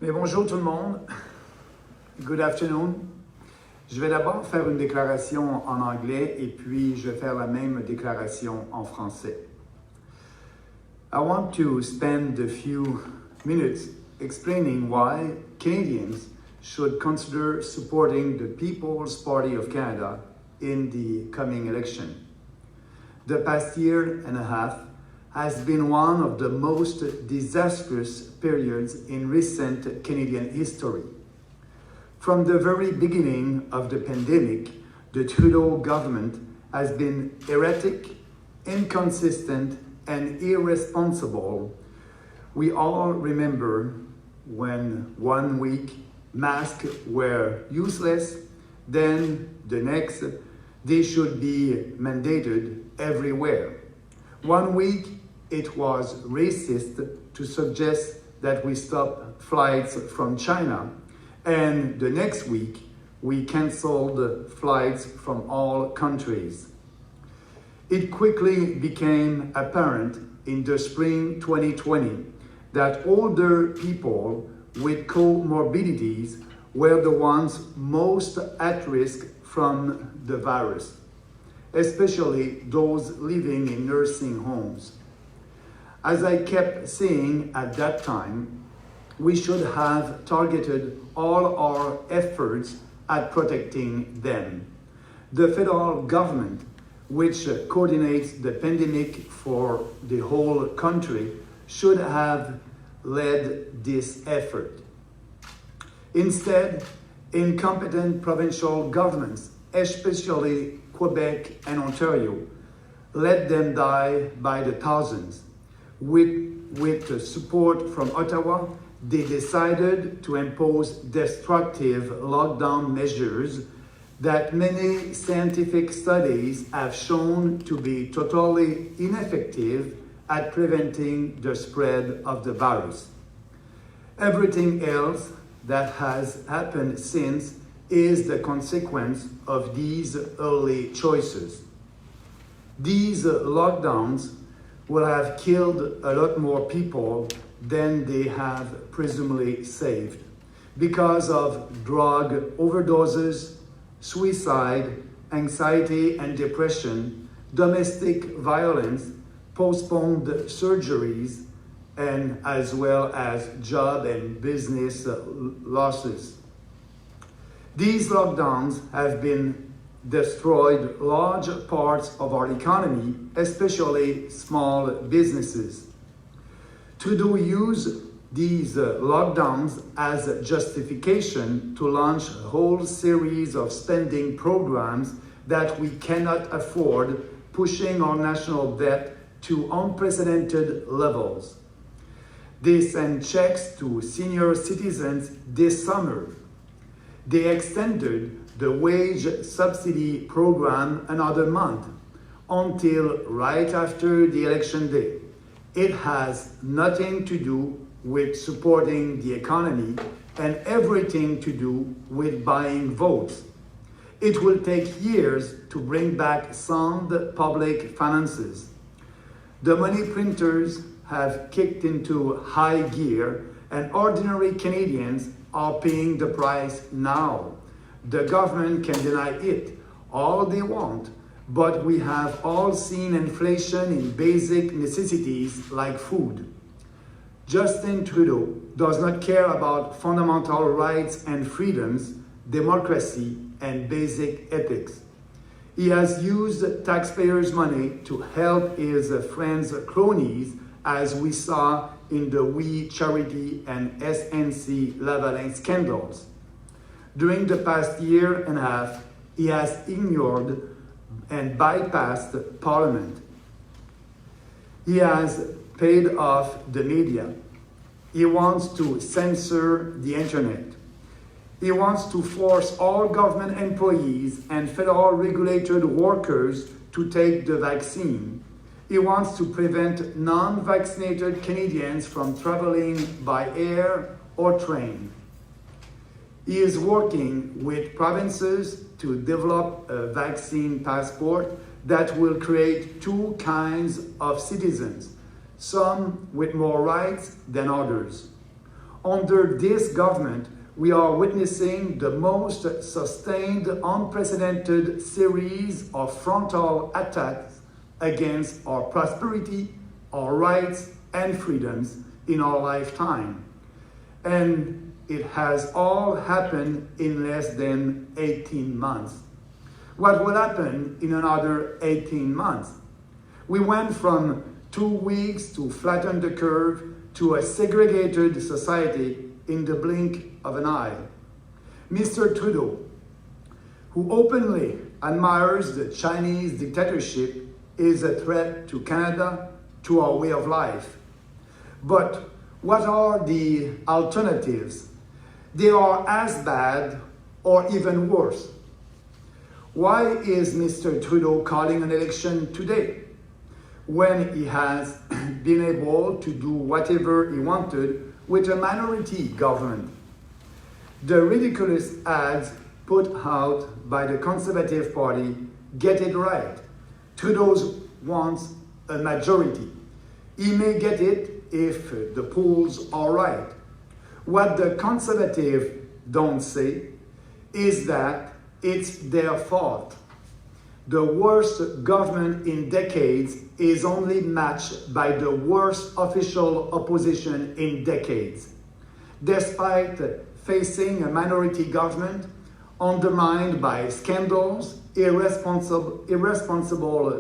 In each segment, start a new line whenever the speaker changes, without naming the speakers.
Mais bonjour tout le monde. Good afternoon. Je vais d'abord faire une déclaration en anglais et puis je vais faire la même déclaration en français. I want to spend a few minutes explaining why Canadians should consider supporting the People's Party of Canada in the coming election. The past year and a half has been one of the most disastrous periods in recent Canadian history. From the very beginning of the pandemic, the Trudeau government has been erratic, inconsistent, and irresponsible. We all remember when 1 week masks were useless, then the next they should be mandated everywhere. 1 week it was racist to suggest that we stop flights from China, and the next week we canceled flights from all countries. It quickly became apparent in the spring 2020 that older people with comorbidities were the ones most at risk from the virus, especially those living in nursing homes. As I kept saying at that time, we should have targeted all our efforts at protecting them. The federal government, which coordinates the pandemic for the whole country, should have led this effort. Instead, incompetent provincial governments, especially Quebec and Ontario, let them die by the thousands. With support from Ottawa, they decided to impose destructive lockdown measures that many scientific studies have shown to be totally ineffective at preventing the spread of the virus. Everything else that has happened since is the consequence of these early choices. These lockdowns will have killed a lot more people than they have presumably saved because of drug overdoses, suicide, anxiety and depression, domestic violence, postponed surgeries, and as well as job and business losses. These lockdowns have been destroyed large parts of our economy, especially small businesses. Trudeau used these lockdowns as a justification to launch a whole series of spending programs that we cannot afford, pushing our national debt to unprecedented levels. They sent checks to senior citizens this summer. They extended the wage subsidy program another month until right after the election day. It has nothing to do with supporting the economy and everything to do with buying votes. It will take years to bring back sound public finances. The money printers have kicked into high gear and ordinary Canadians are paying the price now. The government can deny it all they want, but we have all seen inflation in basic necessities like food. Justin Trudeau does not care about fundamental rights and freedoms, democracy, and basic ethics. He has used taxpayers' money to help his friends' cronies, as we saw in the We Charity and SNC Lavalin scandals. During the past year and a half, he has ignored and bypassed Parliament. He has paid off the media. He wants to censor the internet. He wants to force all government employees and federal regulated workers to take the vaccine. He wants to prevent non-vaccinated Canadians from traveling by air or train. He is working with provinces to develop a vaccine passport that will create two kinds of citizens, some with more rights than others. Under this government, we are witnessing the most sustained, unprecedented series of frontal attacks against our prosperity, our rights, and freedoms in our lifetime. And it has all happened in less than 18 months. What will happen in another 18 months? We went from 2 weeks to flatten the curve to a segregated society in the blink of an eye. Mr. Trudeau, who openly admires the Chinese dictatorship, is a threat to Canada, to our way of life. But what are the alternatives? They are as bad or even worse. Why is Mr. Trudeau calling an election today, when he has been able to do whatever he wanted with a minority government? The ridiculous ads put out by the Conservative Party get it right. Trudeau wants a majority. He may get it if the polls are right. What the Conservatives don't say is that it's their fault. The worst government in decades is only matched by the worst official opposition in decades. Despite facing a minority government undermined by scandals, irresponsible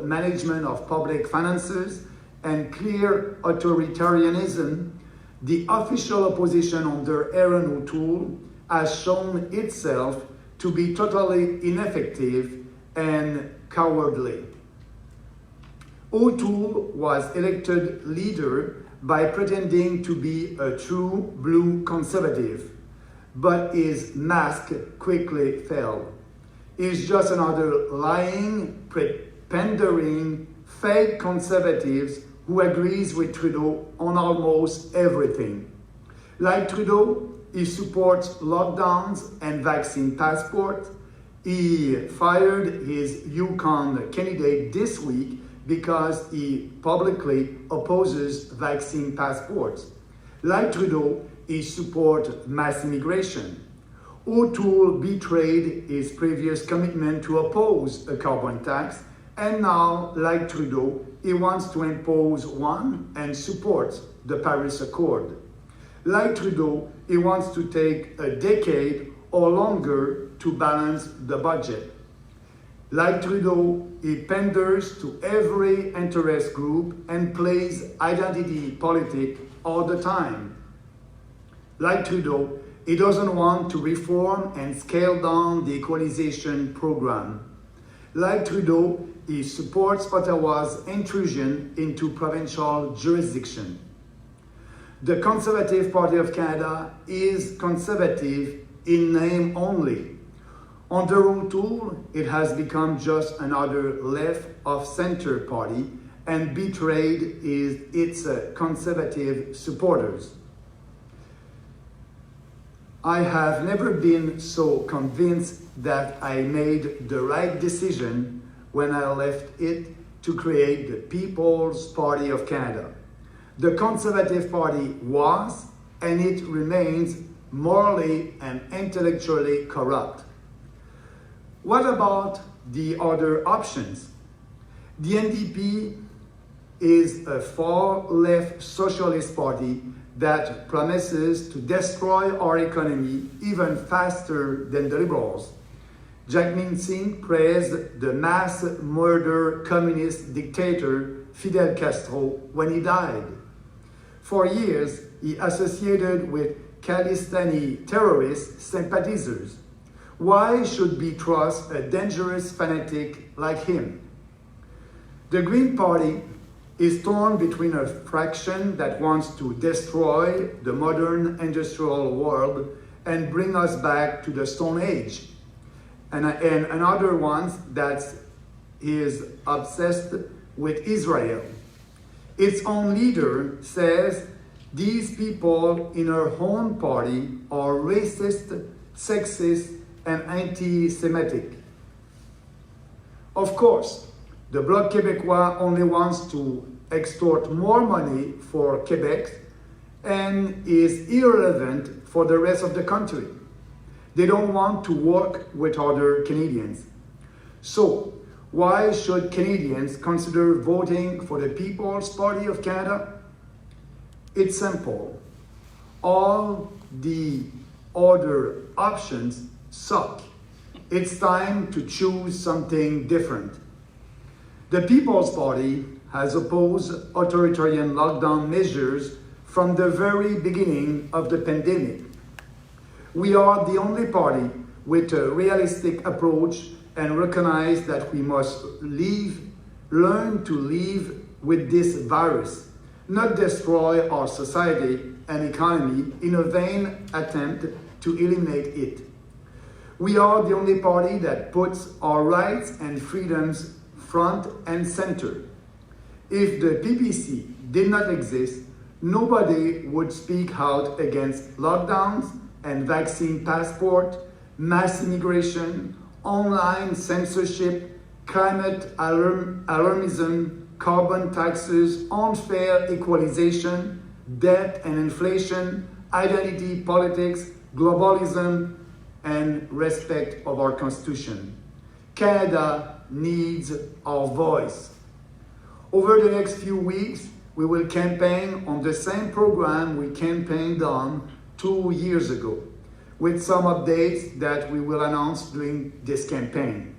management of public finances, and clear authoritarianism, the official opposition under Aaron O'Toole has shown itself to be totally ineffective and cowardly. O'Toole was elected leader by pretending to be a true blue conservative, but his mask quickly fell. He's just another lying, pandering, fake conservative who agrees with Trudeau on almost everything. Like Trudeau, he supports lockdowns and vaccine passports. He fired his Yukon candidate this week because he publicly opposes vaccine passports. Like Trudeau, he supports mass immigration. O'Toole betrayed his previous commitment to oppose a carbon tax, and now, like Trudeau, he wants to impose one and supports the Paris Accord. Like Trudeau, he wants to take a decade or longer to balance the budget. Like Trudeau, he panders to every interest group and plays identity politics all the time. Like Trudeau, he doesn't want to reform and scale down the equalization program. Like Trudeau, he supports Ottawa's intrusion into provincial jurisdiction. The Conservative Party of Canada is conservative in name only. Under O'Toole, it has become just another left-of-center party and betrayed its conservative supporters. I have never been so convinced that I made the right decision when I left it to create the People's Party of Canada. The Conservative Party was, and it remains, morally and intellectually corrupt. What about the other options? The NDP is a far-left socialist party that promises to destroy our economy even faster than the Liberals. Jagmeet Singh praised the mass murder communist dictator Fidel Castro when he died. For years, he associated with Khalistani terrorist sympathizers. Why should we trust a dangerous fanatic like him? The Green Party is torn between a fraction that wants to destroy the modern industrial world and bring us back to the Stone Age, and another one that is obsessed with Israel. Its own leader says these people in her own party are racist, sexist, and anti-Semitic. Of course, the Bloc Québécois only wants to extort more money for Quebec and is irrelevant for the rest of the country. They don't want to work with other Canadians. So, why should Canadians consider voting for the People's Party of Canada? It's simple. All the other options suck. It's time to choose something different. The People's Party has opposed authoritarian lockdown measures from the very beginning of the pandemic. We are the only party with a realistic approach and recognize that we must learn to live with this virus, not destroy our society and economy in a vain attempt to eliminate it. We are the only party that puts our rights and freedoms front and center. If the PPC did not exist, nobody would speak out against lockdowns and vaccine passport, mass immigration, online censorship, climate alarmism, carbon taxes, unfair equalization, debt and inflation, identity politics, globalism, and respect of our Constitution. Canada needs our voice. Over the next few weeks, we will campaign on the same program we campaigned on 2 years ago, with some updates that we will announce during this campaign.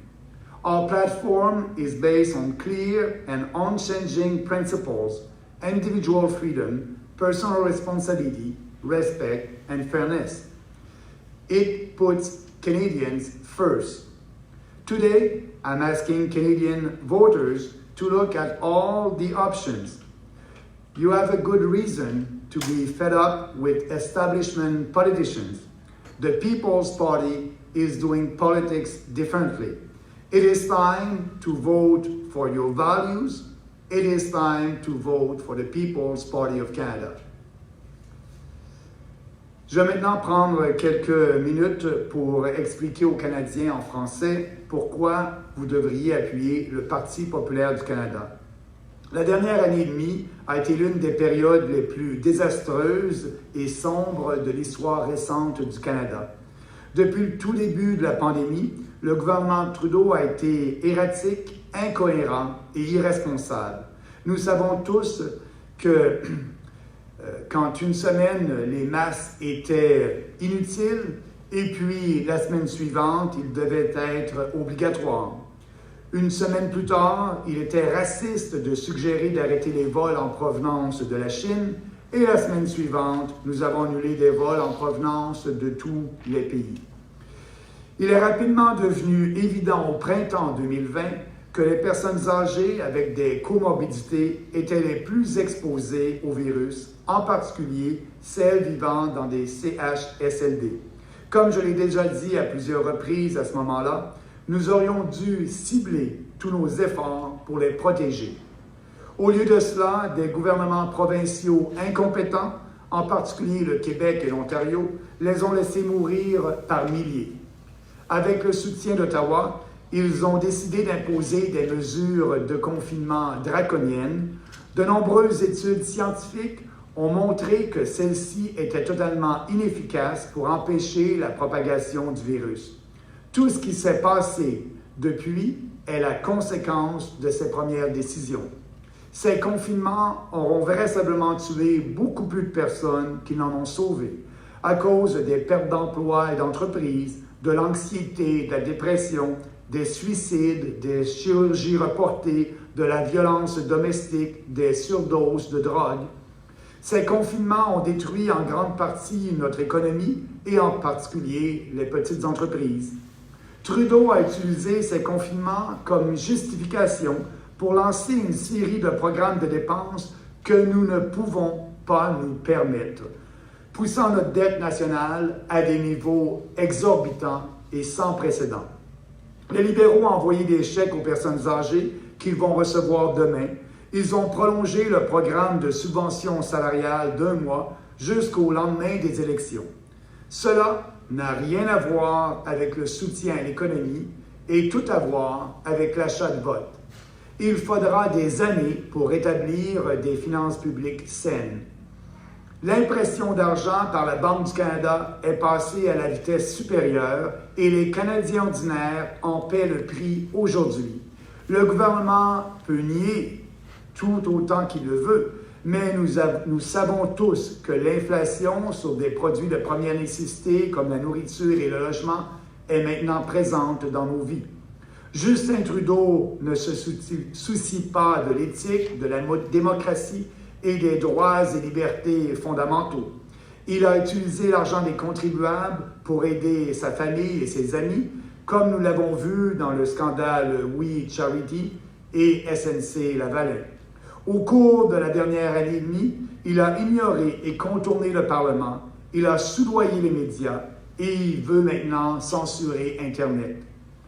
Our platform is based on clear and unchanging principles: individual freedom, personal responsibility, respect, and fairness. It puts Canadians first. Today, I'm asking Canadian voters to look at all the options. You have a good reason to be fed up with establishment politicians. The People's Party is doing politics differently. It is time to vote for your values. It is time to vote for the People's Party of Canada. Je vais maintenant prendre quelques minutes pour expliquer aux Canadiens en français pourquoi vous devriez appuyer le Parti populaire du Canada. La dernière année et demie a été l'une des périodes les plus désastreuses et sombres de l'histoire récente du Canada. Depuis le tout début de la pandémie, le gouvernement Trudeau a été erratique, incohérent et irresponsable. Nous savons tous que quand une semaine, les masques étaient inutiles et puis la semaine suivante, ils devaient être obligatoires. Une semaine plus tard, il était raciste de suggérer d'arrêter les vols en provenance de la Chine et la semaine suivante, nous avons annulé des vols en provenance de tous les pays. Il est rapidement devenu évident au printemps 2020 que les personnes âgées avec des comorbidités étaient les plus exposées au virus, en particulier celles vivant dans des CHSLD. Comme je l'ai déjà dit à plusieurs reprises à ce moment-là, nous aurions dû cibler tous nos efforts pour les protéger. Au lieu de cela, des gouvernements provinciaux incompétents, en particulier le Québec et l'Ontario, les ont laissés mourir par milliers. Avec le soutien d'Ottawa, ils ont décidé d'imposer des mesures de confinement draconiennes. De nombreuses études scientifiques ont montré que celles-ci étaient totalement inefficaces pour empêcher la propagation du virus. Tout ce qui s'est passé depuis est la conséquence de ces premières décisions. Ces confinements auront vraisemblablement tué beaucoup plus de personnes qu'ils n'en ont sauvé, à cause des pertes d'emplois et d'entreprises, de l'anxiété, de la dépression, des suicides, des chirurgies reportées, de la violence domestique, des surdoses de drogue. Ces confinements ont détruit en grande partie notre économie et en particulier les petites entreprises. Trudeau a utilisé ces confinements comme justification pour lancer une série de programmes de dépenses que nous ne pouvons pas nous permettre, poussant notre dette nationale à des niveaux exorbitants et sans précédent. Les libéraux ont envoyé des chèques aux personnes âgées qu'ils vont recevoir demain. Ils ont prolongé le programme de subvention salariale d'1 mois jusqu'au lendemain des élections. Cela n'a rien à voir avec le soutien à l'économie et tout à voir avec l'achat de votes. Il faudra des années pour rétablir des finances publiques saines. L'impression d'argent par la Banque du Canada est passée à la vitesse supérieure et les Canadiens ordinaires en paient le prix aujourd'hui. Le gouvernement peut nier tout autant qu'il le veut, mais nous savons tous que l'inflation sur des produits de première nécessité comme la nourriture et le logement est maintenant présente dans nos vies. Justin Trudeau ne se soucie pas de l'éthique, de la démocratie et des droits et libertés fondamentaux. Il a utilisé l'argent des contribuables pour aider sa famille et ses amis, comme nous l'avons vu dans le scandale We Charity et SNC-Lavalin. Au cours de la dernière année et demie, il a ignoré et contourné le Parlement, il a soudoyé les médias et il veut maintenant censurer Internet.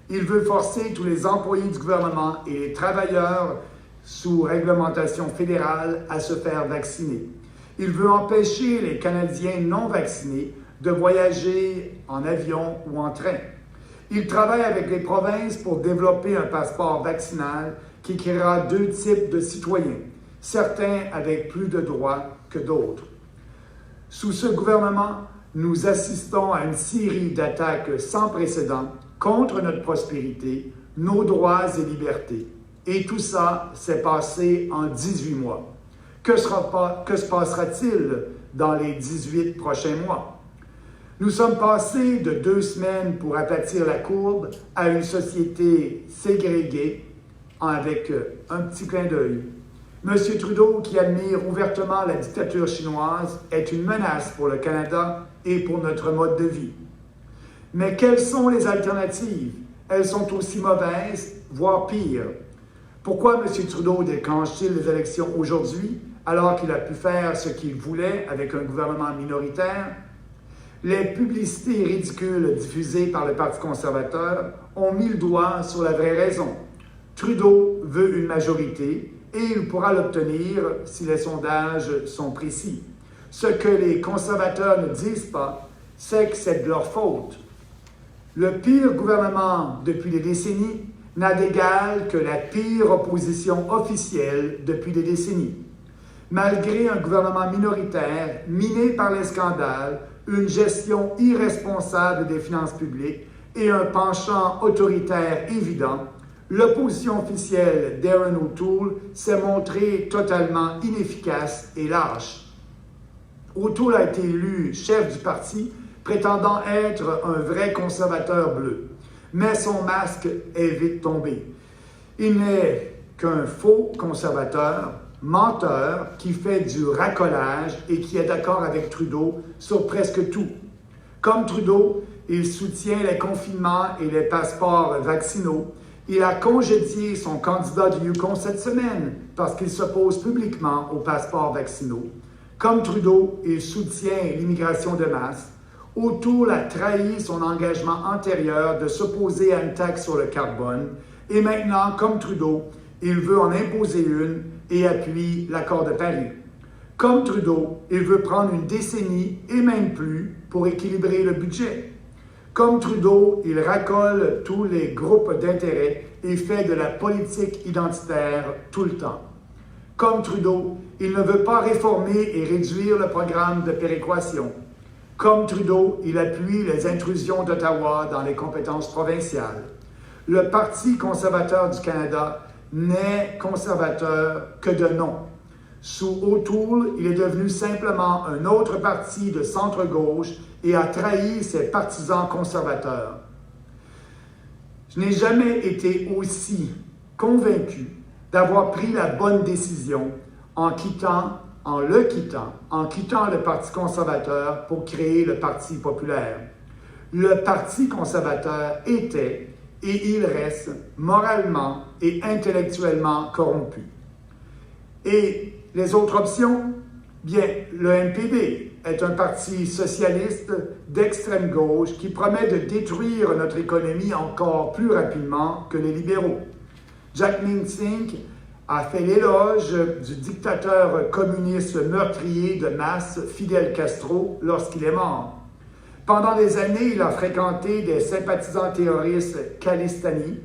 Il veut forcer tous les employés du gouvernement et les travailleurs sous réglementation fédérale à se faire vacciner. Il veut empêcher les Canadiens non vaccinés de voyager en avion ou en train. Il travaille avec les provinces pour développer un passeport vaccinal qui créera deux types de citoyens, certains avec plus de droits que d'autres. Sous ce gouvernement, nous assistons à une série d'attaques sans précédent contre notre prospérité, nos droits et libertés. Et tout ça s'est passé en 18 mois. Que se passera-t-il dans les 18 prochains mois? Nous sommes passés de 2 semaines pour aplatir la courbe à une société ségrégée avec un petit clin d'œil. M. Trudeau, qui admire ouvertement la dictature chinoise, est une menace pour le Canada et pour notre mode de vie. Mais quelles sont les alternatives? Elles sont aussi mauvaises, voire pires. Pourquoi M. Trudeau déclenche-t-il les élections aujourd'hui alors qu'il a pu faire ce qu'il voulait avec un gouvernement minoritaire? Les publicités ridicules diffusées par le Parti conservateur ont mis le doigt sur la vraie raison. Trudeau veut une majorité et il pourra l'obtenir si les sondages sont précis. Ce que les conservateurs ne disent pas, c'est que c'est de leur faute. Le pire gouvernement depuis des décennies n'a d'égal que la pire opposition officielle depuis des décennies. Malgré un gouvernement minoritaire miné par les scandales, une gestion irresponsable des finances publiques et un penchant autoritaire évident, l'opposition officielle d'Erin O'Toole s'est montrée totalement inefficace et lâche. O'Toole a été élu chef du parti, prétendant être un vrai conservateur bleu. Mais son masque est vite tombé. Il n'est qu'un faux conservateur, menteur, qui fait du racolage et qui est d'accord avec Trudeau sur presque tout. Comme Trudeau, il soutient les confinements et les passeports vaccinaux. Il a congédié son candidat du Yukon cette semaine parce qu'il s'oppose publiquement aux passeports vaccinaux. Comme Trudeau, il soutient l'immigration de masse. O'Toole a trahi son engagement antérieur de s'opposer à une taxe sur le carbone. Et maintenant, comme Trudeau, il veut en imposer une et appuie l'accord de Paris. Comme Trudeau, il veut prendre une décennie et même plus pour équilibrer le budget. Comme Trudeau, il racole tous les groupes d'intérêt et fait de la politique identitaire tout le temps. Comme Trudeau, il ne veut pas réformer et réduire le programme de péréquation. Comme Trudeau, il appuie les intrusions d'Ottawa dans les compétences provinciales. Le Parti conservateur du Canada n'est conservateur que de nom. Sous O'Toole, il est devenu simplement un autre parti de centre-gauche et a trahi ses partisans conservateurs. Je n'ai jamais été aussi convaincu d'avoir pris la bonne décision en quittant le Parti conservateur pour créer le Parti populaire. Le Parti conservateur était et il reste moralement et intellectuellement corrompu. Et les autres options? Bien, le NPD est un parti socialiste d'extrême gauche qui promet de détruire notre économie encore plus rapidement que les libéraux. Jack Mincink a fait l'éloge du dictateur communiste meurtrier de masse Fidel Castro lorsqu'il est mort. Pendant des années, il a fréquenté des sympathisants terroristes khalistani.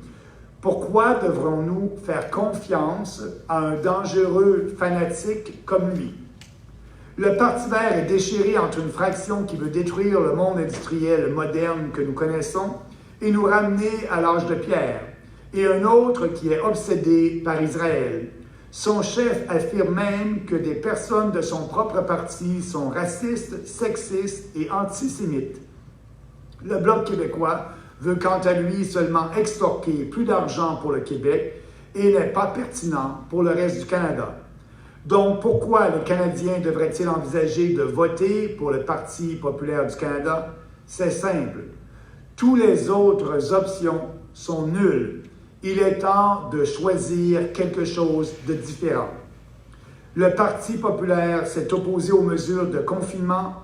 Pourquoi devrons-nous faire confiance à un dangereux fanatique comme lui? Le Parti vert est déchiré entre une fraction qui veut détruire le monde industriel moderne que nous connaissons et nous ramener à l'âge de pierre, et un autre qui est obsédé par Israël. Son chef affirme même que des personnes de son propre parti sont racistes, sexistes et antisémites. Le Bloc québécois veut quant à lui seulement extorquer plus d'argent pour le Québec et n'est pas pertinent pour le reste du Canada. Donc, pourquoi les Canadiens devraient-ils envisager de voter pour le Parti populaire du Canada? C'est simple. Toutes les autres options sont nulles. Il est temps de choisir quelque chose de différent. Le Parti populaire s'est opposé aux mesures de confinement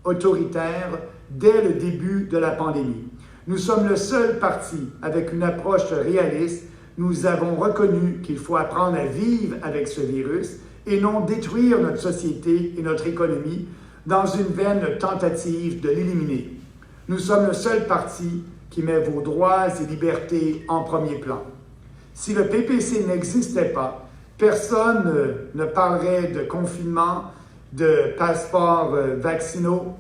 autoritaire dès le début de la pandémie. Nous sommes le seul parti avec une approche réaliste. Nous avons reconnu qu'il faut apprendre à vivre avec ce virus et non détruire notre société et notre économie dans une vaine tentative de l'éliminer. Nous sommes le seul parti qui met vos droits et libertés en premier plan. Si le PPC n'existait pas, personne ne parlerait de confinement, de passeports vaccinaux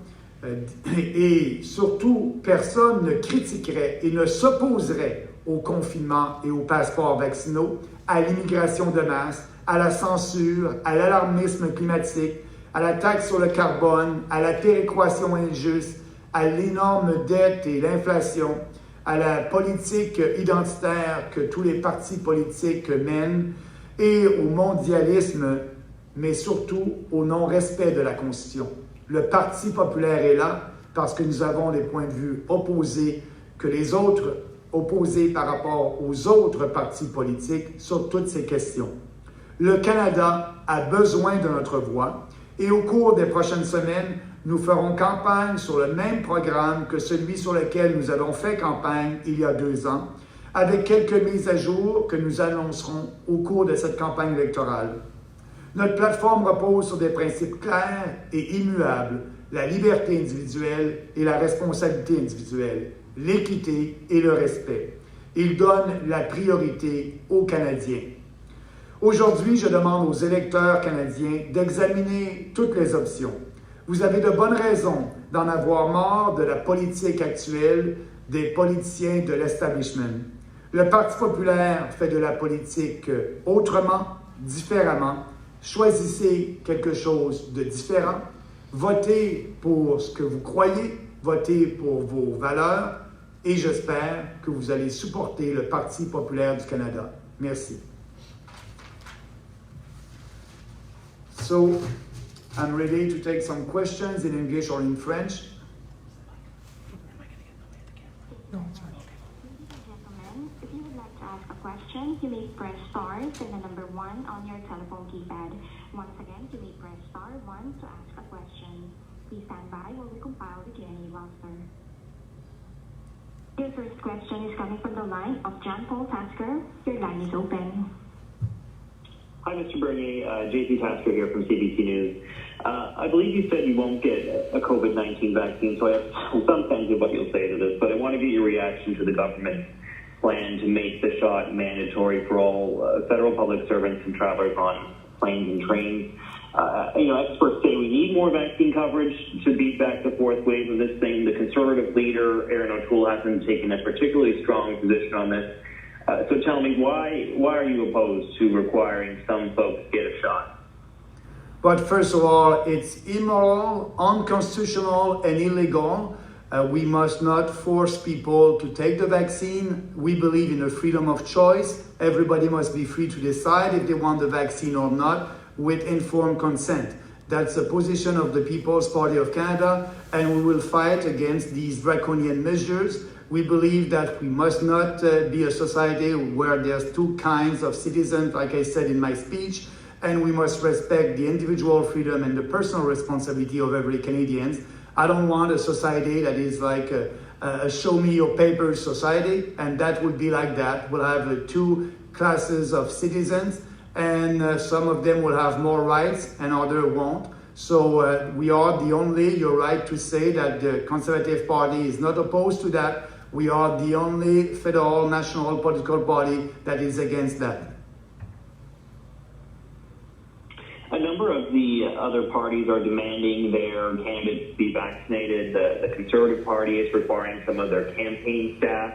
et surtout personne ne critiquerait et ne s'opposerait au confinement et aux passeports vaccinaux, à l'immigration de masse, à la censure, à l'alarmisme climatique, à la taxe sur le carbone, à la péréquation injuste, à l'énorme dette et l'inflation, à la politique identitaire que tous les partis politiques mènent et au mondialisme, mais surtout au non-respect de la Constitution. Le Parti populaire est là parce que nous avons des points de vue opposés que les autres, opposés par rapport aux autres partis politiques sur toutes ces questions. Le Canada a besoin de notre voix et au cours des prochaines semaines, nous ferons campagne sur le même programme que celui sur lequel nous avons fait campagne il y a 2 ans, avec quelques mises à jour que nous annoncerons au cours de cette campagne électorale. Notre plateforme repose sur des principes clairs et immuables, la liberté individuelle et la responsabilité individuelle, l'équité et le respect. Il donne la priorité aux Canadiens. Aujourd'hui, je demande aux électeurs canadiens d'examiner toutes les options. Vous avez de bonnes raisons d'en avoir marre de la politique actuelle des politiciens de l'establishment. Le Parti populaire fait de la politique autrement, différemment. Choisissez quelque chose de différent. Votez pour ce que vous croyez, votez pour vos valeurs et j'espère que vous allez supporter le Parti populaire du Canada. Merci. So, I'm ready to take some questions in English or in French.
No, it's fine. Ladies and gentlemen, if you would like to ask a question, you may press star and the number 1 on your telephone keypad. Once again, you may press star 1 to ask a question. Please stand by while we compile the Q&A roster. Your first question is coming from the line of John Paul Tasker. Your line is open.
Hi, Mr. Bernier. JP Tasker here from CBC News. I believe you said you won't get a COVID-19 vaccine, so I have some sense of what you'll say to this, but I want to get your reaction to the government's plan to make the shot mandatory for all federal public servants and travelers on planes and trains. Experts say we need more vaccine coverage to beat back the fourth wave of this thing. The Conservative leader, Aaron O'Toole, hasn't taken a particularly strong position on this. So tell me, why are you opposed to requiring some folks to get a shot?
But first of all, it's immoral, unconstitutional, and illegal. We must not force people to take the vaccine. We believe in the freedom of choice. Everybody must be free to decide if they want the vaccine or not with informed consent. That's the position of the People's Party of Canada, and we will fight against these draconian measures. We believe that we must not be a society where there's 2 kinds of citizens, like I said in my speech, and we must respect the individual freedom and the personal responsibility of every Canadian. I don't want a society that is like a show me your papers society, and that would be like that. We'll have 2 classes of citizens, and some of them will have more rights and others won't. So we are the only, you're right to say that the Conservative Party is not opposed to that. We are the only federal national political party that is against that.
A number of the other parties are demanding their candidates be vaccinated. The Conservative Party is requiring some of their campaign staff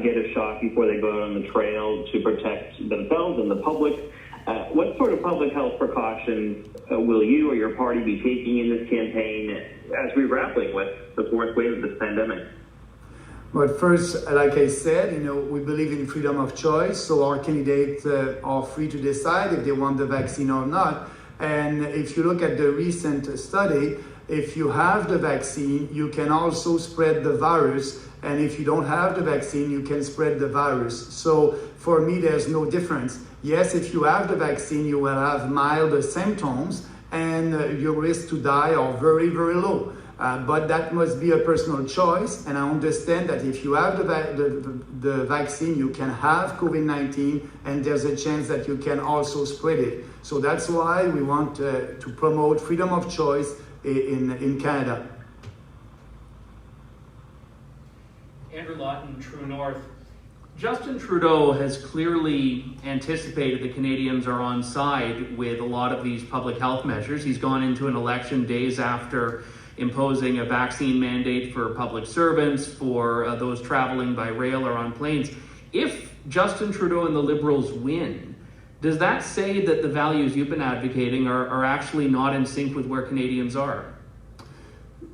get a shot before they go out on the trail to protect themselves and the public. What sort of public health precautions will you or your party be taking in this campaign as we're grappling with the fourth wave of this pandemic?
But first, like I said, we believe in freedom of choice, so our candidates are free to decide if they want the vaccine or not. And if you look at the recent study, if you have the vaccine, you can also spread the virus. And if you don't have the vaccine, you can spread the virus. So for me, there's no difference. Yes, if you have the vaccine, you will have mild symptoms and your risk to die are very, very low. But that must be a personal choice. And I understand that if you have the vaccine, you can have COVID-19 and there's a chance that you can also spread it. So that's why we want to promote freedom of choice in Canada.
Andrew Lawton, True North. Justin Trudeau has clearly anticipated that Canadians are on side with a lot of these public health measures. He's gone into an election days after imposing a vaccine mandate for public servants, for those traveling by rail or on planes. If Justin Trudeau and the Liberals win, does that say that the values you've been advocating are actually not in sync with where Canadians are?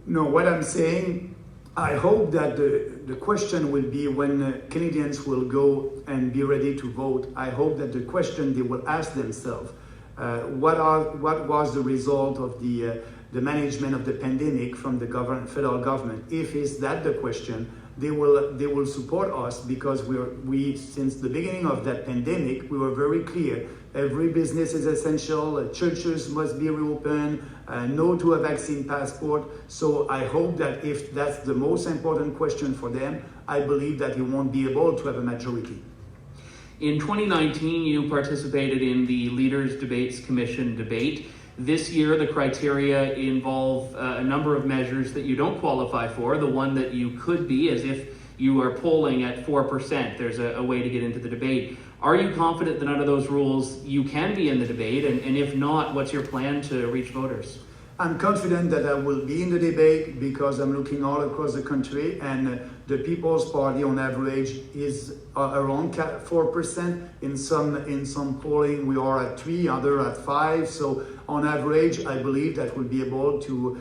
No, what I'm saying, I hope that the question will be when Canadians will go and be ready to vote. I hope that the question they will ask themselves, what was the result of the management of the pandemic from the federal government? If is that the question, they will support us because we since the beginning of that pandemic, we were very clear. Every business is essential. Churches must be reopened. No to a vaccine passport. So I hope that if that's the most important question for them, I believe that you won't be able to have a majority.
In 2019, you participated in the Leaders Debates Commission debate. This year, the criteria involve a number of measures that you don't qualify for. The one that you could be, as if you are polling at 4%. There's a way to get into the debate. Are you confident that under those rules you can be in the debate? And if not, what's your plan to reach voters?
I'm confident that I will be in the debate because I'm looking all across the country and the People's Party on average is around 4%. In some polling we are at 3, other at 5. So on average, I believe that we'll be able to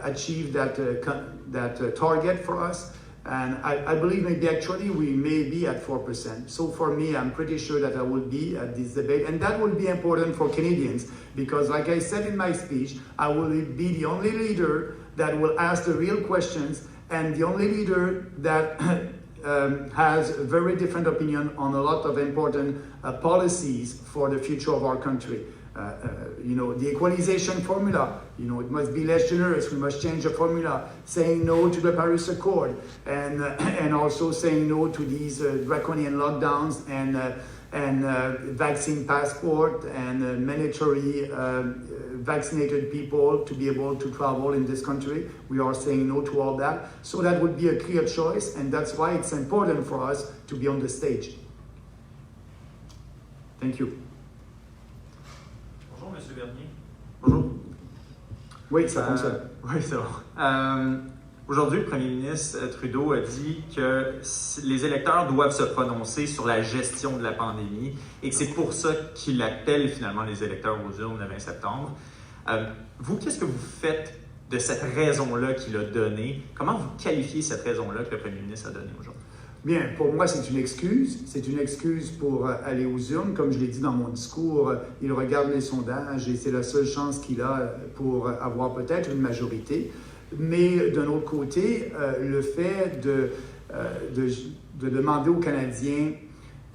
achieve that target for us. And I believe maybe actually we may be at 4%. So for me, I'm pretty sure that I will be at this debate. And that will be important for Canadians because like I said in my speech, I will be the only leader that will ask the real questions and the only leader that has a very different opinion on a lot of important policies for the future of our country. The equalization formula, it must be less generous. We must change the formula, saying no to the Paris Accord and also saying no to these draconian lockdowns and vaccine passport and mandatory vaccinated people to be able to travel in this country. We are saying no to all that. So that would be a clear choice, and that's why it's important for us to be on the stage. Thank you.
Bonjour, Monsieur Bernier. Bonjour.
Oui, ça fonctionne.
Oui, c'est bon. Aujourd'hui, le premier ministre Trudeau a dit que les électeurs doivent se prononcer sur la gestion de la pandémie et que c'est pour ça qu'il appelle finalement les électeurs aux urnes le 20 septembre. Vous, qu'est-ce que vous faites de cette raison-là qu'il a donnée? Comment vous qualifiez cette raison-là que le premier ministre a donnée aujourd'hui?
Bien, pour moi, c'est une excuse. C'est une excuse pour aller aux urnes. Comme je l'ai dit dans mon discours, il regarde les sondages et c'est la seule chance qu'il a pour avoir peut-être une majorité. Mais d'un autre côté, le fait de demander aux Canadiens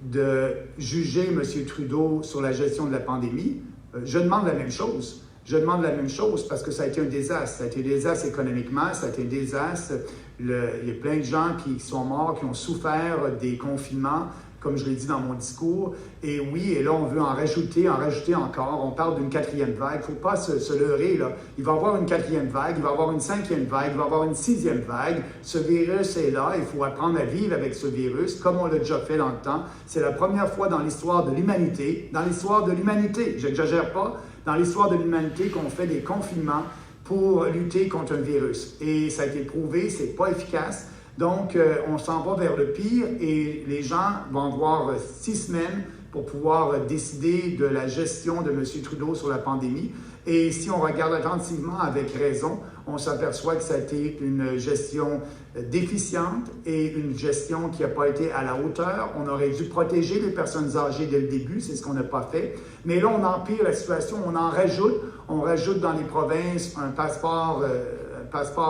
de juger M. Trudeau sur la gestion de la pandémie, je demande la même chose. Je demande la même chose parce que ça a été un désastre. Ça a été un désastre économiquement, ça a été un désastre. Il y a plein de gens qui sont morts, qui ont souffert des confinements. comme je l'ai dit dans mon discours. Et oui, et là, on veut en rajouter encore. On parle d'une 4e vague. Il ne faut pas se leurrer, là. Il va y avoir une 4e vague, il va y avoir une 5e vague, il va y avoir une 6e vague. Ce virus est là. Il faut apprendre à vivre avec ce virus, comme on l'a déjà fait dans le temps. C'est la première fois dans l'histoire de l'humanité, j'exagère pas, dans l'histoire de l'humanité qu'on fait des confinements pour lutter contre un virus. Et ça a été prouvé, c'est pas efficace. Donc, on s'en va vers le pire et les gens vont avoir 6 semaines pour pouvoir décider de la gestion de M. Trudeau sur la pandémie. Et si on regarde attentivement avec raison, on s'aperçoit que ça a été une gestion déficiente et une gestion qui n'a pas été à la hauteur. On aurait dû protéger les personnes âgées dès le début, c'est ce qu'on n'a pas fait. Mais là, on empire la situation, on rajoute dans les provinces un passeport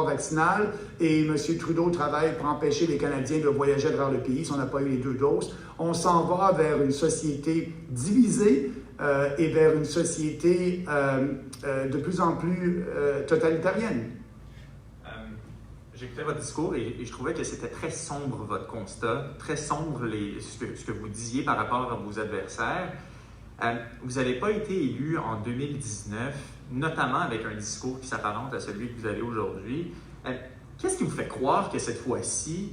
vaccinal et M. Trudeau travaille pour empêcher les Canadiens de voyager à travers le pays si on n'a pas eu les 2 doses. On s'en va vers une société divisée et vers une société de plus en plus totalitarienne.
J'écoutais votre discours et je trouvais que c'était très sombre votre constat, très sombre ce que vous disiez par rapport à vos adversaires. Vous n'avez pas été élu en 2019, notamment avec un discours qui s'apparente à celui que vous avez aujourd'hui. Qu'est-ce qui vous fait croire que cette fois-ci,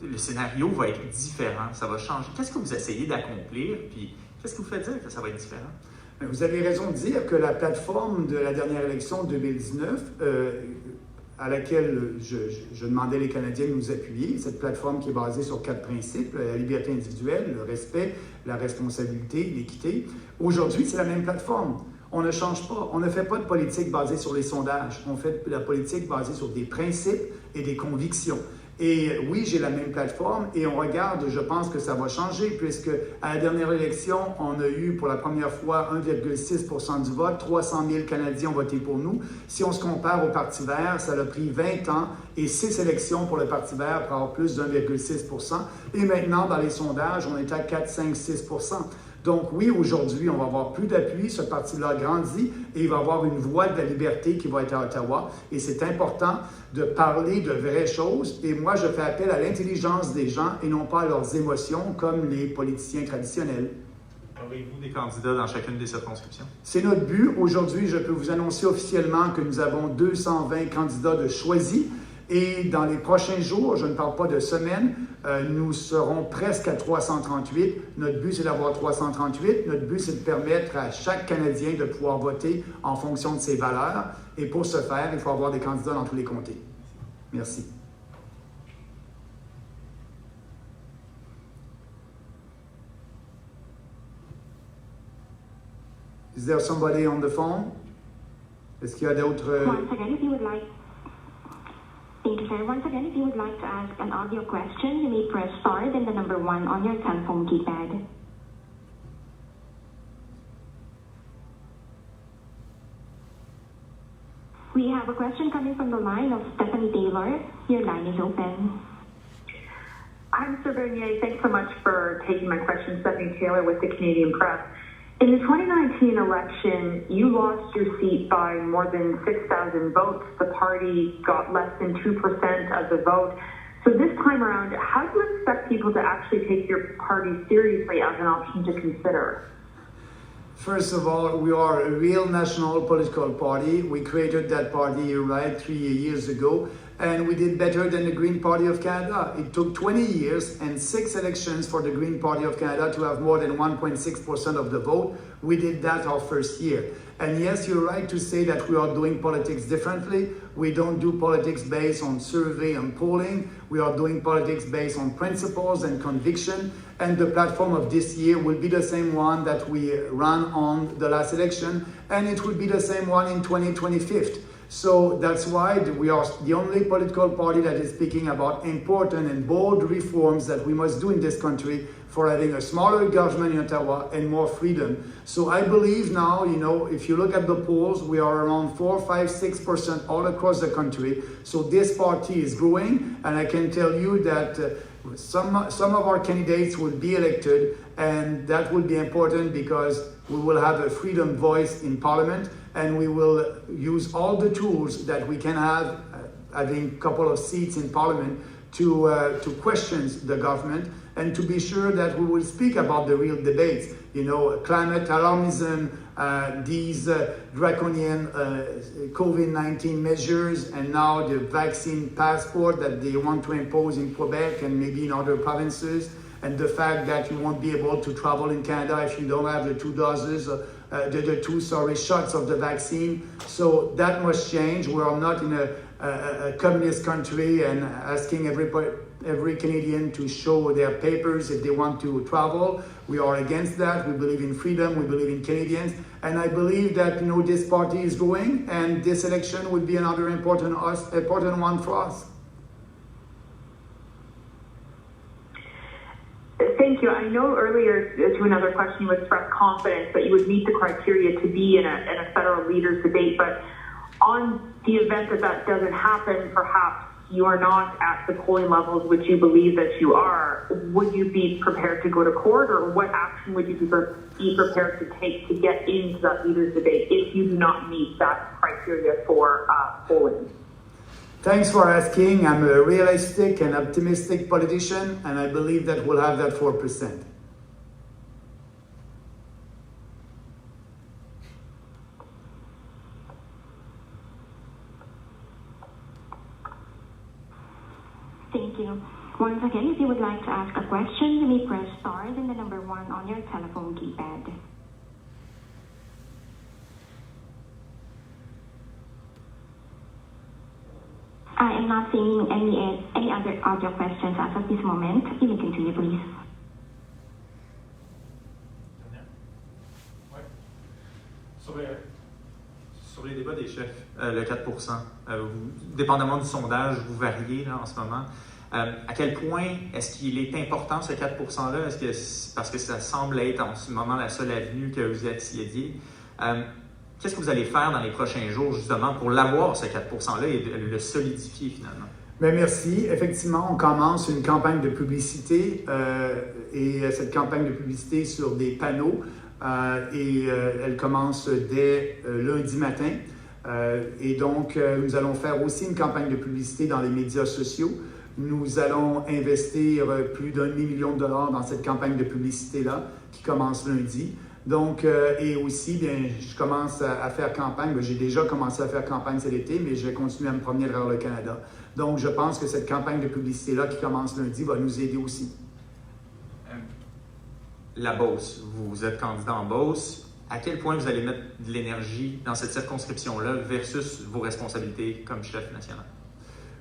le scénario va être différent, ça va changer? Qu'est-ce que vous essayez d'accomplir? Puis qu'est-ce qui vous fait dire que ça va être différent?
Vous avez raison de dire que la plateforme de la dernière élection de 2019, à laquelle je demandais les Canadiens de nous appuyer, cette plateforme qui est basée sur 4 principes, la liberté individuelle, le respect, la responsabilité, l'équité. Aujourd'hui, c'est la même plateforme. On ne change pas. On ne fait pas de politique basée sur les sondages. On fait de la politique basée sur des principes et des convictions. Et oui, j'ai la même plateforme et on regarde, je pense que ça va changer puisque à la dernière élection, on a eu pour la première fois 1,6% du vote, 300 000 Canadiens ont voté pour nous. Si on se compare au Parti vert, ça a pris 20 ans et 6 élections pour le Parti vert pour avoir plus d'1,6%. Et maintenant, dans les sondages, on est à 4, 5, 6%. Donc oui, aujourd'hui, on va avoir plus d'appui, ce parti-là grandit et il va avoir une voix de la liberté qui va être à Ottawa. Et c'est important de parler de vraies choses. Et moi, je fais appel à l'intelligence des gens et non pas à leurs émotions comme les politiciens traditionnels.
Avez-vous des candidats dans chacune des circonscriptions? C'est
notre but. Aujourd'hui, je peux vous annoncer officiellement que nous avons 220 candidats de choisis. Et dans les prochains jours, je ne parle pas de semaines, nous serons presque à 338. Notre but, c'est d'avoir 338. Notre but, c'est de permettre à chaque Canadien de pouvoir voter en fonction de ses valeurs. Et pour ce faire, il faut avoir des candidats dans tous les comtés. Merci. Is there somebody on the phone? Est-ce qu'il y a d'autres...
Once again, if you would like... Thank you, sir. Once again, if you would like to ask an audio question, you may press star, then the number 1 on your telephone keypad. We have a question coming from the line of Stephanie Taylor. Your line is open.
Hi, Mr. Bernier. Thanks so much for taking my question. Stephanie Taylor with the Canadian Press. In the 2019 election, you lost your seat by more than 6,000 votes. The party got less than 2% of the vote. So this time around, how do you expect people to actually take your party seriously as an option to consider?
First of all, we are a real national political party. We created that party, you're right, 3 years ago, and we did better than the Green Party of Canada. It took 20 years and 6 elections for the Green Party of Canada to have more than 1.6% of the vote. We did that our first year. And yes, you're right to say that we are doing politics differently. We don't do politics based on survey and polling. We are doing politics based on principles and conviction. And the platform of this year will be the same one that we ran on the last election. And it will be the same one in 2025. So that's why we are the only political party that is speaking about important and bold reforms that we must do in this country for having a smaller government in Ottawa and more freedom. So I believe now, you know, if you look at the polls, we are around 4, 5, 6% all across the country. So this party is growing, and I can tell you that some of our candidates will be elected, and that will be important because we will have a freedom voice in Parliament, and we will use all the tools that we can have, having a couple of seats in Parliament, to question the government and to be sure that we will speak about the real debates, you know, climate alarmism, these draconian COVID-19 measures, and now the vaccine passport that they want to impose in Quebec and maybe in other provinces, and the fact that you won't be able to travel in Canada if you don't have the two shots of the vaccine. So that must change. We are not in a communist country and asking every Canadian to show their papers if they want to travel. We are against that. We believe in freedom. We believe in Canadians. And I believe that, you know, this party is growing, and this election would be another important one for us.
Thank you. I know earlier to another question you expressed confidence that you would meet the criteria to be in a federal leaders debate, but on the event that doesn't happen, perhaps you are not at the polling levels which you believe that you are, would you be prepared to go to court, or what action would you be prepared to take to get into that leaders debate if you do not meet that criteria for polling?
Thanks for asking. I'm a realistic and optimistic politician, and I believe that we'll have that 4%.
Thank you. Once again, if you would like to ask a question, you may press star then the number 1 on your telephone keypad. I am not seeing any other audio questions as of this moment. You may continue, please.
Sur les débats des chefs, le 4%, dépendamment du sondage, vous variez là, en ce moment. À quel point est-ce qu'il est important ce 4%-là? Est-ce que parce que ça semble être en ce moment la seule avenue que vous accédiez? Qu'est-ce que vous allez faire dans les prochains jours, justement, pour l'avoir, ce 4%-là, et le solidifier, finalement?
Bien, merci. Effectivement, on commence une campagne de publicité, et cette campagne de publicité sur des panneaux, elle commence dès lundi matin. Et donc, nous allons faire aussi une campagne de publicité dans les médias sociaux. Nous allons investir plus d'1 million de dollars dans cette campagne de publicité-là, qui commence lundi. Donc, et aussi, bien, je commence à faire campagne. J'ai déjà commencé à faire campagne cet été, mais je vais continuer à me promener à travers le Canada. Donc, je pense que cette campagne de publicité-là qui commence lundi va nous aider aussi.
La Beauce, vous êtes candidat en Beauce. À quel point vous allez mettre de l'énergie dans cette circonscription-là versus vos responsabilités comme chef national?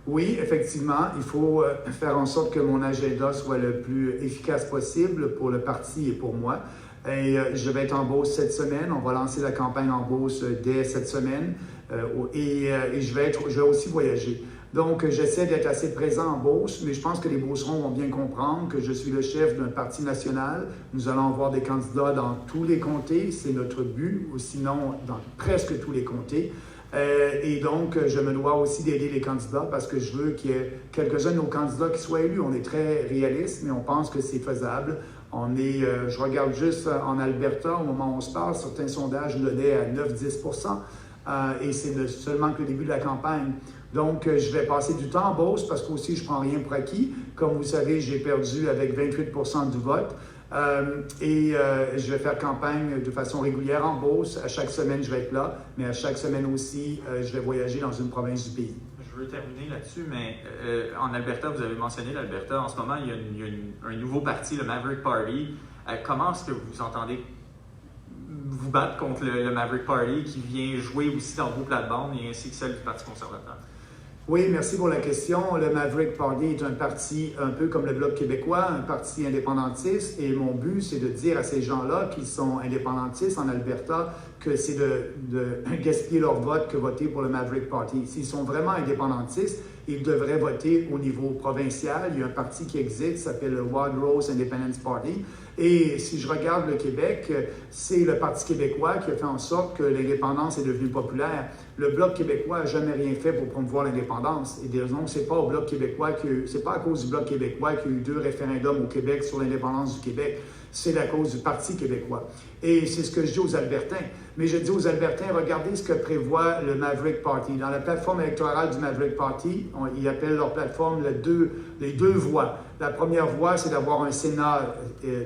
Oui, effectivement, il faut faire en sorte que mon agenda soit le plus efficace possible pour le parti et pour moi. Et je vais être en Beauce cette semaine. On va lancer la campagne en Beauce dès cette semaine. Et je vais aussi voyager. Donc, j'essaie d'être assez présent en Beauce, mais je pense que les Beaucerons vont bien comprendre que je suis le chef d'un parti national. Nous allons avoir des candidats dans tous les comtés. C'est notre but, ou sinon dans presque tous les comtés. Et donc, je me dois aussi d'aider les candidats parce que je veux qu'il y ait quelques-uns de nos candidats qui soient élus. On est très réaliste, mais on pense que c'est faisable. Je regarde juste en Alberta, au moment où on se parle, certains sondages nous donnaient à 9-10%, et c'est seulement que le début de la campagne. Donc, je vais passer du temps en Beauce parce qu'aussi, je ne prends rien pour acquis. Comme vous savez, j'ai perdu avec 28% du vote. Je vais faire campagne de façon régulière en Beauce. À chaque semaine, je vais être là, mais à chaque semaine aussi, je vais voyager dans une province du pays.
Je veux terminer là-dessus, mais en Alberta, vous avez mentionné l'Alberta. En ce moment, il y a un nouveau parti, le Maverick Party. Comment est-ce que vous entendez vous battre contre le Maverick Party qui vient jouer aussi dans vos plates-bandes et ainsi que celle du Parti conservateur?
Oui, merci pour la question. Le Maverick Party est un parti un peu comme le Bloc québécois, un parti indépendantiste. Et mon but, c'est de dire à ces gens-là qui sont indépendantistes en Alberta que c'est de gaspiller leur vote que voter pour le Maverick Party. S'ils sont vraiment indépendantistes, ils devraient voter au niveau provincial. Il y a un parti qui existe, qui s'appelle le Wild Rose Independence Party. Et si je regarde le Québec, c'est le Parti québécois qui a fait en sorte que l'indépendance est devenue populaire. Le Bloc québécois n'a jamais rien fait pour promouvoir l'indépendance. Et donc, c'est pas au Bloc québécois c'est pas à cause du Bloc québécois qu'il y a eu 2 référendums au Québec sur l'indépendance du Québec. C'est à cause du Parti québécois. Et c'est ce que je dis aux Albertains. Mais je dis aux Albertains, regardez ce que prévoit le Maverick Party. Dans la plateforme électorale du Maverick Party, ils appellent leur plateforme les deux voies. La première voie, c'est d'avoir un Sénat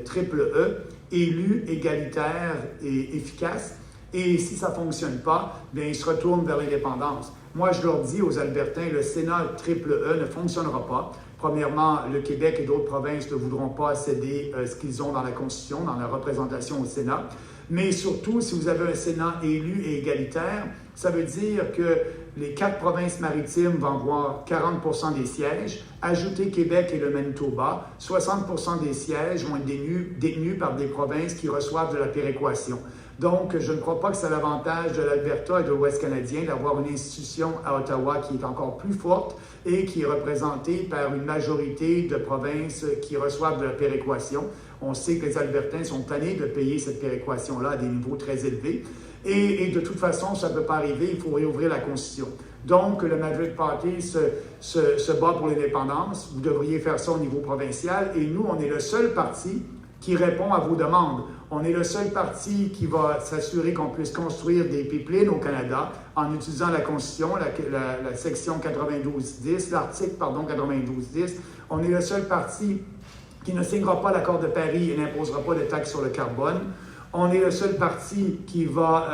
triple E, élu, égalitaire et efficace. Et si ça ne fonctionne pas, bien, ils se retournent vers l'indépendance. Moi, je leur dis aux Albertains, le Sénat triple E ne fonctionnera pas. Premièrement, le Québec et d'autres provinces ne voudront pas céder ce qu'ils ont dans la Constitution, dans la représentation au Sénat. Mais surtout, si vous avez un Sénat élu et égalitaire, ça veut dire que les 4 provinces maritimes vont avoir 40 des sièges. Ajoutez Québec et le Manitoba, 60 des sièges vont être détenus par des provinces qui reçoivent de la péréquation. Donc, je ne crois pas que c'est l'avantage de l'Alberta et de l'Ouest canadien d'avoir une institution à Ottawa qui est encore plus forte et qui est représentée par une majorité de provinces qui reçoivent de la péréquation. On sait que les Albertains sont tannés de payer cette péréquation-là à des niveaux très élevés. Et de toute façon, ça ne peut pas arriver, il faut réouvrir la Constitution. Donc, le Maverick Party se bat pour l'indépendance. Vous devriez faire ça au niveau provincial. Et nous, on est le seul parti qui répond à vos demandes. On est le seul parti qui va s'assurer qu'on puisse construire des pipelines au Canada en utilisant la Constitution, la section 92.10, l'article, 92.10. On est le seul parti qui ne signera pas l'accord de Paris et n'imposera pas de taxes sur le carbone. On est le seul parti qui va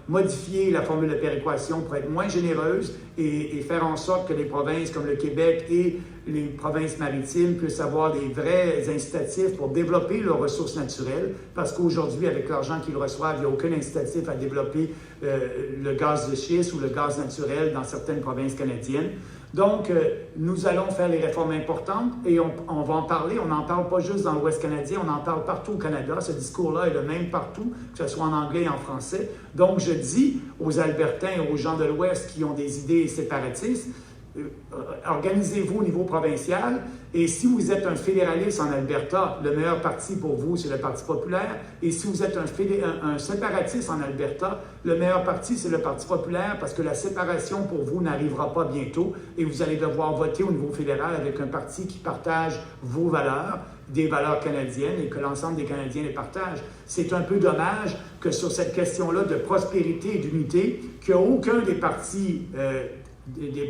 modifier la formule de péréquation pour être moins généreuse et faire en sorte que les provinces comme le Québec et les provinces maritimes puissent avoir des vrais incitatifs pour développer leurs ressources naturelles, parce qu'aujourd'hui, avec l'argent qu'ils reçoivent, il n'y a aucun incitatif à développer le gaz de schiste ou le gaz naturel dans certaines provinces canadiennes. Donc, nous allons faire les réformes importantes et on va en parler. On n'en parle pas juste dans l'Ouest canadien, on en parle partout au Canada. Ce discours-là est le même partout, que ce soit en anglais et en français. Donc, je dis aux Albertains et aux gens de l'Ouest qui ont des idées séparatistes, organisez-vous au niveau provincial et si vous êtes un fédéraliste en Alberta, le meilleur parti pour vous, c'est le Parti populaire. Et si vous êtes un séparatiste en Alberta, le meilleur parti, c'est le Parti populaire parce que la séparation pour vous n'arrivera pas bientôt et vous allez devoir voter au niveau fédéral avec un parti qui partage vos valeurs, des valeurs canadiennes et que l'ensemble des Canadiens les partagent. C'est un peu dommage que sur cette question-là de prospérité et d'unité, qu'aucun des partis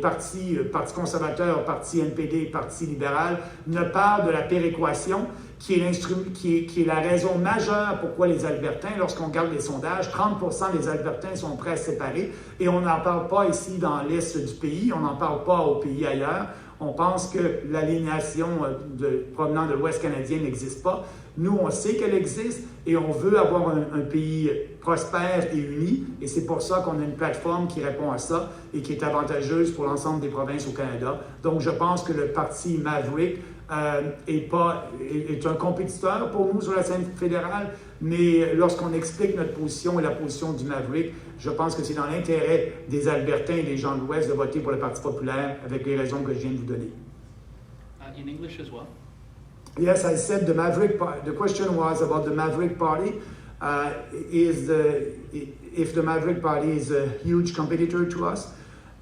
Parti conservateur, Parti NPD, Parti libéral, ne parle de la péréquation, qui est la raison majeure pourquoi les Albertains, lorsqu'on regarde les sondages, 30% des Albertains sont prêts à se séparer, et on n'en parle pas ici dans l'Est du pays, on n'en parle pas au pays ailleurs. On pense que l'aliénation provenant de l'Ouest canadien n'existe pas. Nous, on sait qu'elle existe et on veut avoir un pays prospère et uni. Et c'est pour ça qu'on a une plateforme qui répond à ça et qui est avantageuse pour l'ensemble des provinces au Canada. Donc, je pense que le parti Maverick est un compétiteur pour nous sur la scène fédérale, mais lorsqu'on explique notre position et la position du Maverick, je pense que c'est dans l'intérêt des Albertains et des gens de l'Ouest de voter pour le Parti populaire avec les raisons que je viens de vous donner.
In English as well?
Yes, I said the question was about the Maverick Party. If the Maverick Party is a huge competitor to us?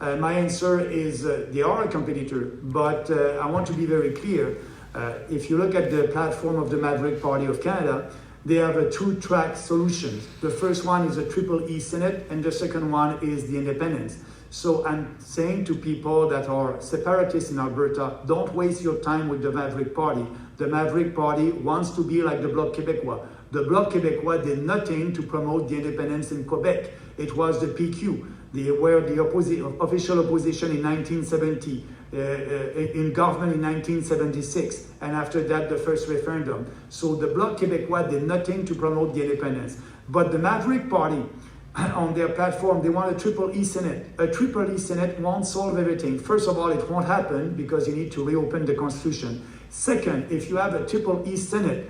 My answer is they are a competitor, but I want to be very clear. If you look at the platform of the Maverick Party of Canada, they have a two-track solution. The first one is a Triple E Senate, and the second one is the independence. So I'm saying to people that are separatists in Alberta, don't waste your time with the Maverick Party. The Maverick Party wants to be like the Bloc Québécois. The Bloc Québécois did nothing to promote the independence in Quebec. It was the PQ. They were the official opposition in 1970, in government in 1976, and after that the first referendum. So the Bloc Québécois did nothing to promote the independence. But the Maverick Party, on their platform, they want a Triple E Senate. A Triple E Senate won't solve everything. First of all, it won't happen because you need to reopen the Constitution. Second, if you have a Triple E Senate,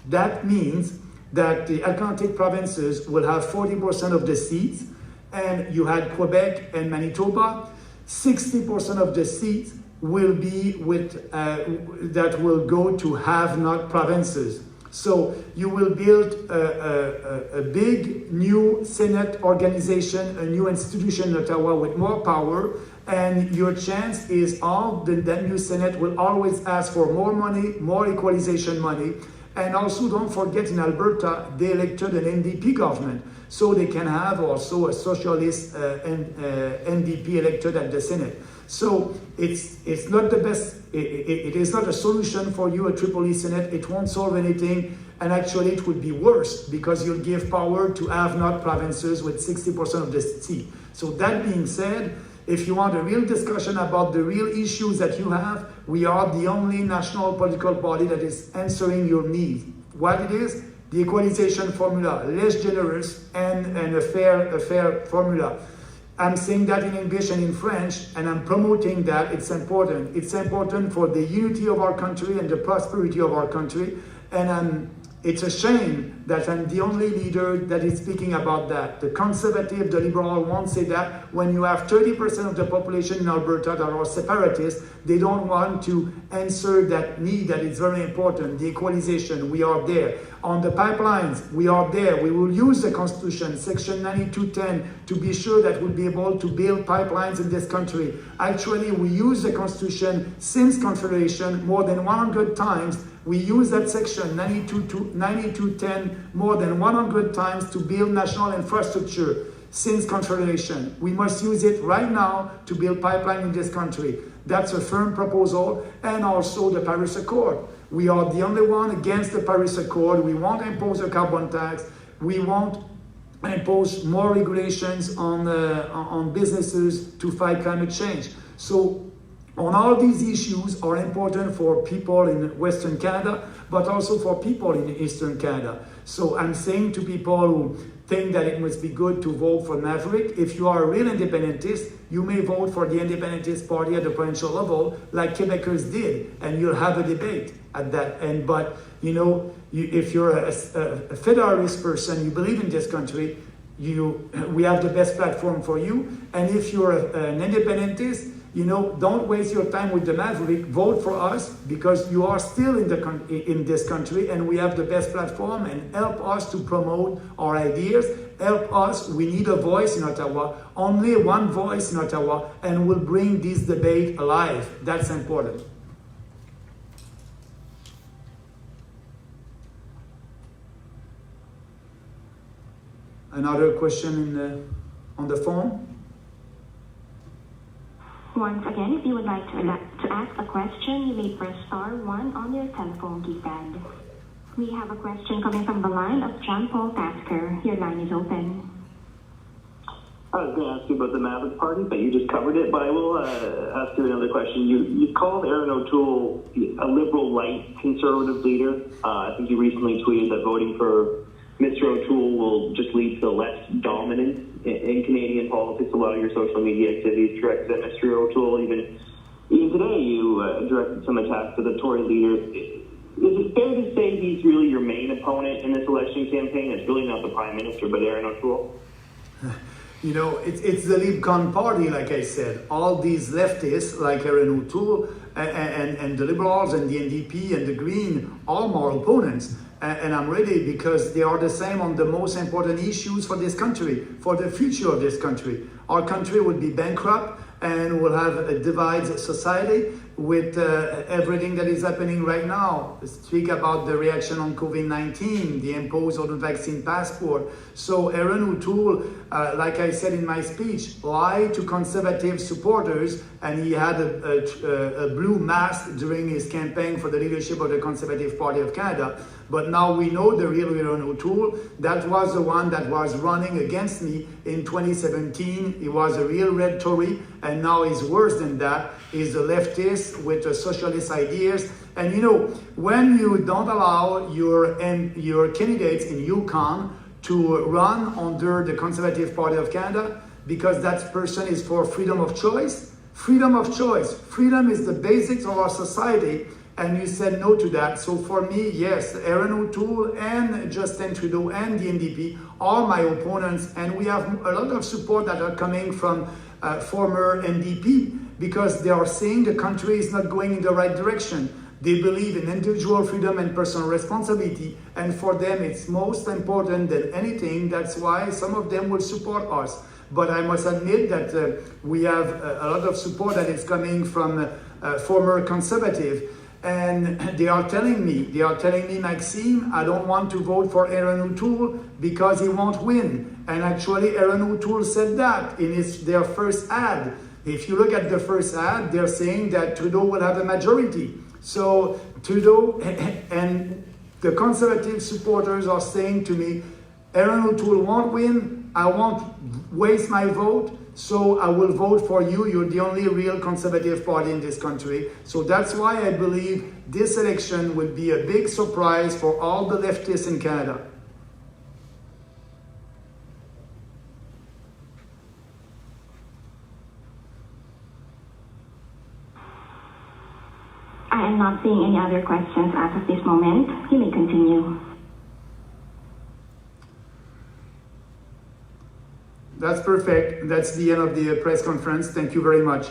that means that the Atlantic provinces will have 40% of the seats, and you had Quebec and Manitoba. 60% of the seats will be that will go to have-not provinces. So you will build a big new Senate organization, a new institution in Ottawa with more power, and your chance is that new Senate will always ask for more money, more equalization money, And also don't forget in Alberta, they elected an NDP government. So they can have also a socialist NDP elected at the Senate. So it's not the best, it is not a solution for you, a Tripoli Senate. It won't solve anything. And actually it would be worse because you'll give power to have-not provinces with 60% of the seat. So that being said, if you want a real discussion about the real issues that you have, we are the only national political party that is answering your needs. What it is? The equalization formula, less generous and a fair formula. I'm saying that in English and in French, and I'm promoting that. It's important. It's important for the unity of our country and the prosperity of our country. And it's a shame that I'm the only leader that is speaking about that. The conservative, the liberal won't say that. When you have 30% of the population in Alberta that are separatists, they don't want to answer that need that is very important. The equalization, we are there. On the pipelines, we are there. We will use the Constitution, Section 9210, to be sure that we'll be able to build pipelines in this country. Actually, we use the Constitution since Confederation more than 100 times. We use that section 9210 more than 100 times to build national infrastructure since Confederation. We must use it right now to build pipeline in this country. That's a firm proposal, and also the Paris Accord. We are the only one against the Paris Accord. We won't impose a carbon tax. We won't impose more regulations on businesses to fight climate change. So on all these issues are important for people in Western Canada, but also for people in Eastern Canada. So I'm saying to people who think that it must be good to vote for Maverick, if you are a real independentist, you may vote for the Independentist Party at the provincial level, like Quebecers did, and you'll have a debate at that end. But, you know, if you're a federalist person, you believe in this country, we have the best platform for you. And if you're an independentist, you know, don't waste your time with the Maverick. Vote for us because you are still in this country and we have the best platform, and help us to promote our ideas. Help us. We need a voice in Ottawa. Only one voice in Ottawa, and we'll bring this debate alive. That's important. Another question on the phone?
Once again, if you would like to ask a question, you may press *1 on your telephone keypad. We have a question coming from the line of John Paul Tasker. Your line is open.
I was going to ask you about the Maverick Party, but you just covered it. But I will ask you another question. You called Erin O'Toole a liberal right conservative leader. I think you recently tweeted that voting for Mr. O'Toole will just lead to less dominance in Canadian politics. A lot of your social media activities directed at Mr. O'Toole. Even today, you directed some attacks to the Tory leader. Is it fair to say he's really your main opponent in this election campaign? It's really not the Prime Minister, but Erin O'Toole?
You know, it's the Lib Con party, like I said. All these leftists, like Erin O'Toole, and the Liberals, and the NDP, and the Green, all more opponents. And I'm ready because they are the same on the most important issues for this country, for the future of this country. Our country will be bankrupt and we'll have a divided society with everything that is happening right now. Speak about the reaction on COVID-19, the imposed on the vaccine passport. So Erin O'Toole, like I said in my speech, lied to conservative supporters, and he had a blue mask during his campaign for the leadership of the Conservative Party of Canada. But now we know the real Erin O'Toole. That was the one that was running against me in 2017. He was a real red Tory, and now he's worse than that. He's a leftist with socialist ideas. And you know, when you don't allow your candidates in Yukon to run under the Conservative Party of Canada, because that person is for freedom of choice. Freedom of choice. Freedom is the basics of our society. And you said no to that. So for me, yes, Erin O'Toole and Justin Trudeau and the NDP are my opponents. And we have a lot of support that are coming from former NDP, because they are saying the country is not going in the right direction. They believe in individual freedom and personal responsibility. And for them, it's most important than anything. That's why some of them will support us. But I must admit that we have a lot of support that is coming from former conservative. and they are telling me, Maxime, I don't want to vote for Aaron O'Toole because he won't win. And actually, Aaron O'Toole said that in their first ad. If you look at the first ad, they're saying that Trudeau will have a majority. So Trudeau and the Conservative supporters are saying to me, Aaron O'Toole won't win, I won't waste my vote, so I will vote for you. You're the only real Conservative party in this country. So that's why I believe this election would be a big surprise for all the leftists in Canada.
I am not seeing any other questions as of this moment. You may continue.
That's perfect. That's the end of the press conference. Thank you very much.